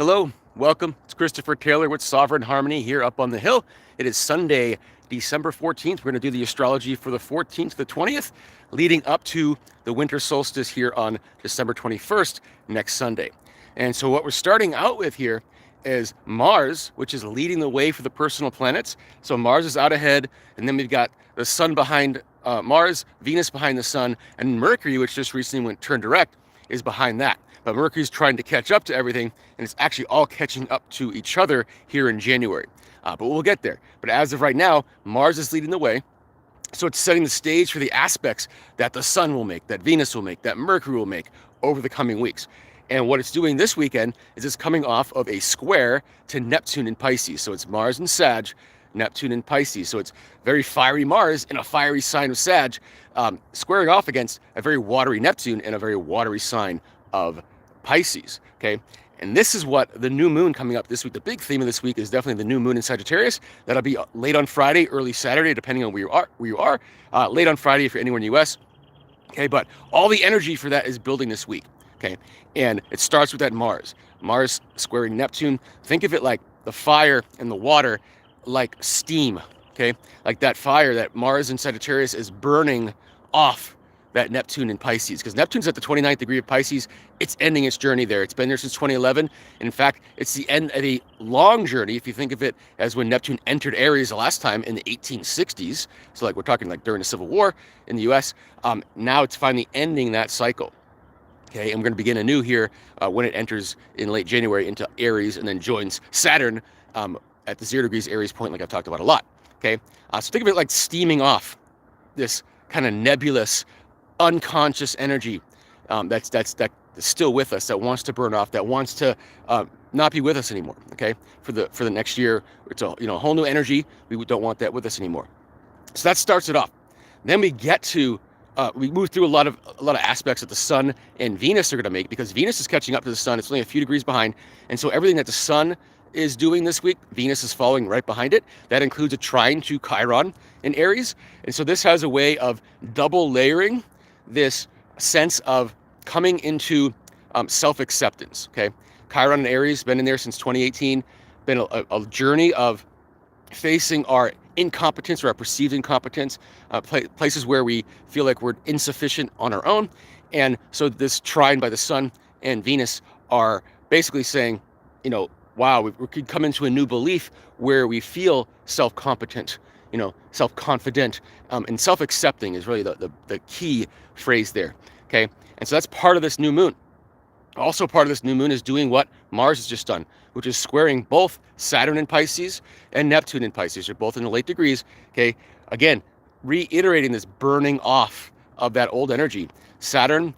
Hello, welcome. It's Christopher Taylor with Sovereign Harmony here up on the hill. It is Sunday, December 14th. We're going to do the astrology for the 14th to the 20th, leading up to the winter solstice here on December 21st, next Sunday. And so what we're starting out with here is Mars, which is leading the way for the personal planets. So Mars is out ahead, and then we've got the sun behind Mars, Venus behind the sun, and Mercury, which just recently went turn direct, is behind that. But Mercury's trying to catch up to everything, and it's actually all catching up to each other here in January. But we'll get there. But as of right now, Mars is leading the way. So it's setting the stage for the aspects that the sun will make, that Venus will make, that Mercury will make over the coming weeks. And what it's doing this weekend is it's coming off of a square to Neptune in Pisces. So it's Mars in Sag, Neptune in Pisces. So it's very fiery Mars in a fiery sign of Sag, squaring off against a very watery Neptune in a very watery sign of Pisces. Okay, and this is what the new moon coming up this week. The big theme of this week is definitely the new moon in Sagittarius. That'll be late on Friday, early Saturday, depending on where you are. Late on Friday if you're anywhere in the U.S. Okay, but all the energy for that is building this week. Okay, and it starts with that Mars squaring Neptune. Think of it like the fire and the water, like steam. Okay, like that fire that Mars in Sagittarius is burning off that Neptune in Pisces, because Neptune's at the 29th degree of Pisces. It's ending its journey there. It's been there since 2011. And in fact, it's the end of a long journey, if you think of it as when Neptune entered Aries the last time in the 1860s. So like we're talking like during the Civil War in the US. Now it's finally ending that cycle. Okay, and we're going to begin anew here when it enters in late January into Aries and then joins Saturn at the 0 degrees Aries point, like I've talked about a lot. Okay, so think of it like steaming off this kind of nebulous, unconscious energy that's still with us, that wants to burn off, that wants to not be with us anymore. Okay, for the next year, it's a whole new energy. We don't want that with us anymore. So that starts it off. Then we get to we move through a lot of aspects that the sun and Venus are going to make, because Venus is catching up to the sun. It's only a few degrees behind, and so everything that the sun is doing this week, Venus is following right behind it. That includes a trine to Chiron in Aries, and so this has a way of double layering this sense of coming into self-acceptance. Okay, Chiron and Aries been in there since 2018. Been a journey of facing our incompetence or our perceived incompetence, places where we feel like we're insufficient on our own. And so this trine by the sun and Venus are basically saying, wow, we could come into a new belief where we feel self-competent, self-confident, and self-accepting is really the key phrase there. Okay, and so that's part of this new moon. Also part of this new moon is doing what Mars has just done, which is squaring both Saturn in Pisces and Neptune in Pisces. They're both in the late degrees. Okay, again, reiterating this burning off of that old energy. Saturn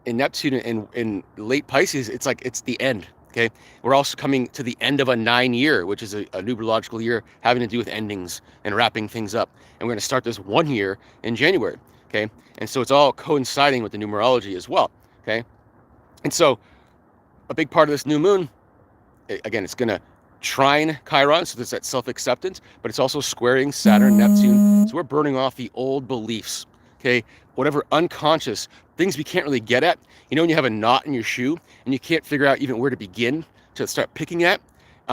and Neptune in late Pisces, it's like it's the end. Okay, we're also coming to the end of a 9-year, which is a numerological year having to do with endings and wrapping things up. And we're going to start this 1 year in January. Okay, and so it's all coinciding with the numerology as well. Okay, and so a big part of this new moon, again, it's going to trine Chiron, so there's that self-acceptance, but it's also squaring Saturn, Neptune. So we're burning off the old beliefs. Okay, whatever unconscious things we can't really get at. When you have a knot in your shoe and you can't figure out even where to begin to start picking at,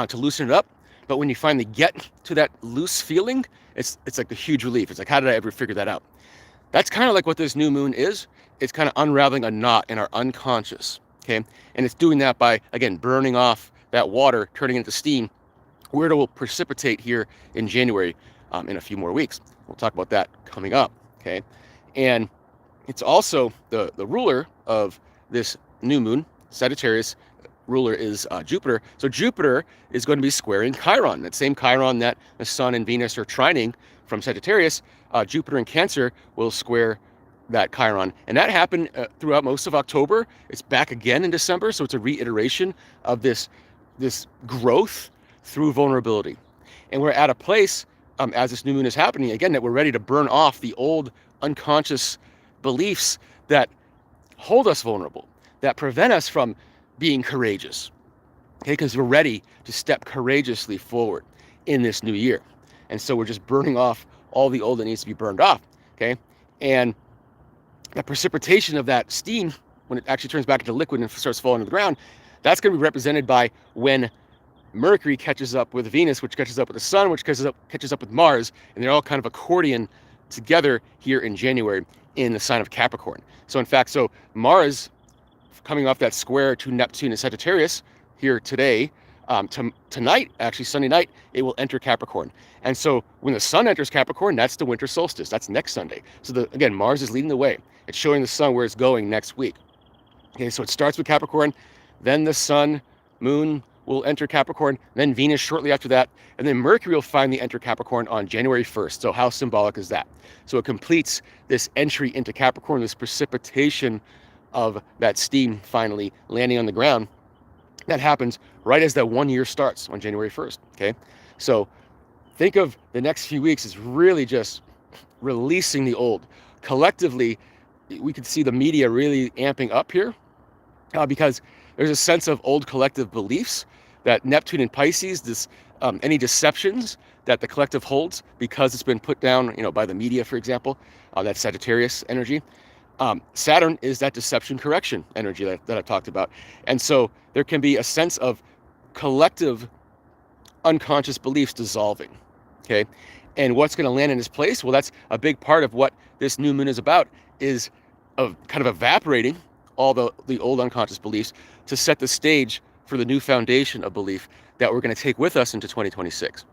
to loosen it up. But when you finally get to that loose feeling, it's like a huge relief. It's like, how did I ever figure that out? That's kind of like what this new moon is. It's kind of unraveling a knot in our unconscious. Okay, and it's doing that by, again, burning off that water, turning it into steam, where it will precipitate here in January in a few more weeks. We'll talk about that coming up. Okay, and it's also the ruler of this new moon, Sagittarius. Ruler is Jupiter. So Jupiter is going to be squaring Chiron, that same Chiron that the sun and Venus are trining from Sagittarius. Jupiter in Cancer will square that Chiron, and that happened throughout most of October. It's back again in December, so it's a reiteration of this growth through vulnerability. And we're at a place as this new moon is happening again that we're ready to burn off the old unconscious beliefs that hold us vulnerable, that prevent us from being courageous. Okay, because we're ready to step courageously forward in this new year. And so we're just burning off all the old that needs to be burned off. Okay, and the precipitation of that steam when it actually turns back into liquid and starts falling to the ground, that's going to be represented by when Mercury catches up with Venus, which catches up with the Sun, which catches up with Mars, and they're all kind of accordion together here in January in the sign of Capricorn. So in fact, Mars coming off that square to Neptune and Sagittarius here today, tonight, actually Sunday night, it will enter Capricorn. And so when the Sun enters Capricorn, that's the winter solstice. That's next Sunday. So again, Mars is leading the way. It's showing the Sun where it's going next week. Okay, so it starts with Capricorn, then the Sun, Moon will enter Capricorn, then Venus shortly after that, and then Mercury will finally enter Capricorn on January 1st. So how symbolic is that? So it completes this entry into Capricorn, this precipitation of that steam finally landing on the ground. That happens right as that 1 year starts on January 1st, okay? So think of the next few weeks as really just releasing the old. Collectively, we could see the media really amping up here because there's a sense of old collective beliefs that Neptune and Pisces, any deceptions that the collective holds because it's been put down, by the media, for example, that Sagittarius energy. Saturn is that deception correction energy that I talked about. And so there can be a sense of collective unconscious beliefs dissolving, okay? And what's going to land in its place? Well, that's a big part of what this new moon is about, is kind of evaporating all the old unconscious beliefs to set the stage for the new foundation of belief that we're going to take with us into 2026.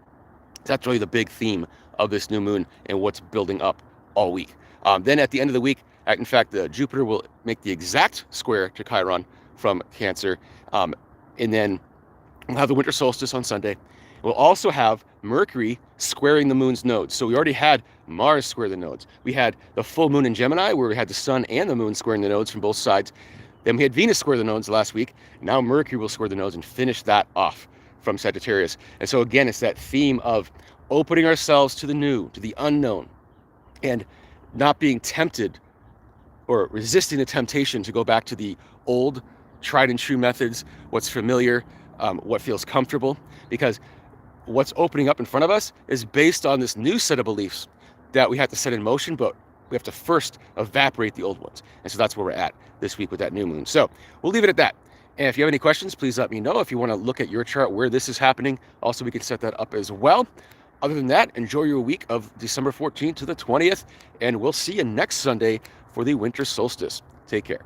That's really the big theme of this new moon and what's building up all week. Then at the end of the week, in fact, Jupiter will make the exact square to Chiron from Cancer. And then we'll have the winter solstice on Sunday. We'll also have Mercury squaring the moon's nodes. So we already had Mars square the nodes. We had the full moon in Gemini, where we had the Sun and the moon squaring the nodes from both sides. Then we had Venus square the nodes last week. Now Mercury will square the nodes and finish that off from Sagittarius. And so again, it's that theme of opening ourselves to the new, to the unknown, and not being tempted or resisting the temptation to go back to the old tried and true methods, what's familiar, what feels comfortable, because what's opening up in front of us is based on this new set of beliefs that we have to set in motion, but we have to first evaporate the old ones. And so that's where we're at this week with that new moon. So we'll leave it at that. And if you have any questions, please let me know. If you want to look at your chart where this is happening, also we can set that up as well. Other than that, enjoy your week of December 14th to the 20th, and we'll see you next Sunday for the winter solstice. Take care.